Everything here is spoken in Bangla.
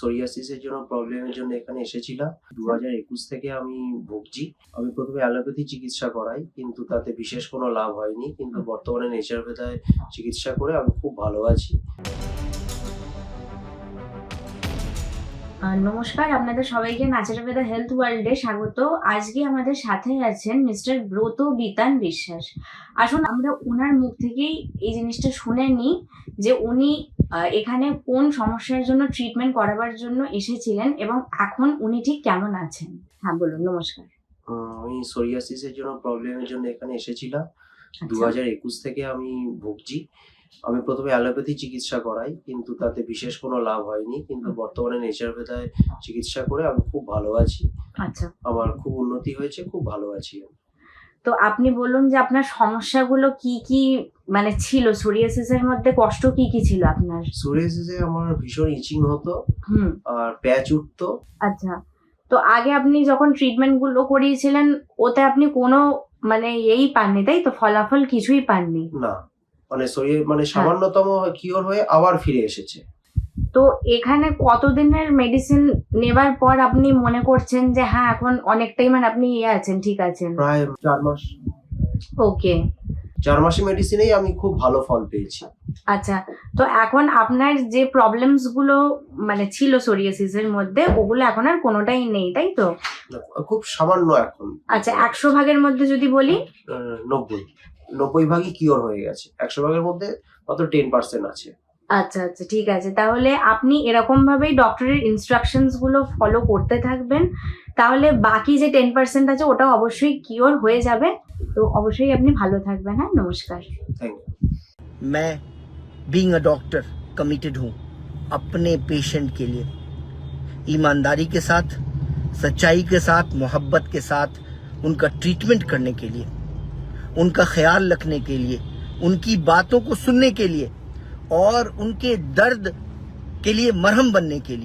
সোরিয়াসিসের জন্য প্রবলেমের জন্য এখানে এসেছিলাম। 2021 থেকে আমি ভুগছি। আমি প্রথমে অ্যালোপ্যাথি চিকিৎসা করাই, কিন্তু তাতে বিশেষ কোনো লাভ হয়নি। কিন্তু বর্তমানে নেচারোপ্যাথিতে চিকিৎসা করে আমি খুব ভালো আছি। নমস্কার, আপনাদের সবাইকে ন্যাচারোপ্যাথি হেলথ ওয়ার্ল্ডে স্বাগত। আজকে আমাদের সাথে আছেন মিস্টার ব্রত বিতান বিশ্বাস। আসুন আমরা ওনার মুখ থেকেই এই জিনিসটা শুনে নিই যে উনি এখানে কোন সমস্যার জন্য ট্রিটমেন্ট করাবার জন্য এসেছিলেন এবং এখন উনি ঠিক কেমন আছেন। হ্যাঁ বলুন। নমস্কার। আমি সোরিয়াসিসের জন্য প্রবলেমের জন্য এখানে এসেছিলাম। 2021 থেকে আমি ভুগছি। আমি প্রথমে অ্যালোপ্যাথি চিকিৎসা করাই, কিন্তু তাতে বিশেষ কোনো লাভ হয়নি। কিন্তু বর্তমানে নেচারোপ্যাথিতে চিকিৎসা করে আমি খুব ভালো আছি। আচ্ছা, আমার খুব উন্নতি হয়েছে, খুব ভালো আছি। তো আপনি বলুন যে আপনার সমস্যাগুলো কি কি মানে ছিল, সোরিয়াসিসের মধ্যে কষ্ট কি কি ছিল আপনার? সোরিয়াসিসে আমার ভীষণ ইচিং হতো হুম। আর প্যাচ উঠতো। আচ্ছা, তো আগে আপনি যখন ট্রিটমেন্ট গুলো করিয়েছিলেন ওতে আপনি কোনো মানে পাননি, তাই তো? ফলাফল কিছুই পাননি? না, শরীর সামান্যতম কিওর হয়ে আবার ফিরে এসেছে। তো এখানে কতদিনের মেডিসিন নেবার পর আপনি মনে করছেন যে হ্যাঁ এখন অনেকটাই মানে আপনি আছেন, ঠিক আছেন? প্রায় 4 মাস। ওকে। 4 মাসের মেডিসিনেই আমি খুব ভালো ফল পেয়েছি। আচ্ছা, তো এখন আপনার যে প্রবলেমস গুলো মানে ছিল সোরিয়াসিসের মধ্যে ওগুলো এখন আর কোনোটাই নেই, তাই তো? খুব সামান্য এখন। আচ্ছা, 100 ভাগের মধ্যে যদি বলি 90 ভাগই কিওর হয়ে গেছে। 100 ভাগের মধ্যে মাত্র 10% আছে। আচ্ছা আচ্ছা, ঠিক আছে। তাহলে আপনি এরকম ভাবেই ডক্টরের ইনস্ট্রাকশনস গুলো ফলো করতে থাকবেন, তাহলে বাকি যে 10% আছে ওটাও অবশ্যই কিওর হয়ে যাবে। তো অবশ্যই আপনি ভালো থাকবেন। হ্যাঁ, নমস্কার। Thank you. मैं बीइंग अ डॉक्टर कमिटेड हूँ अपने पेशेंट के लिए, ईमानदारी के साथ, सच्चाई के साथ, मोहब्बत के साथ उनका ट्रीटमेंट करने के लिए, उनका ख्याल रखने के लिए, उनकी बातों को सुनने के लिए और उनके दर्द के लिए मरहम बनने के लिए।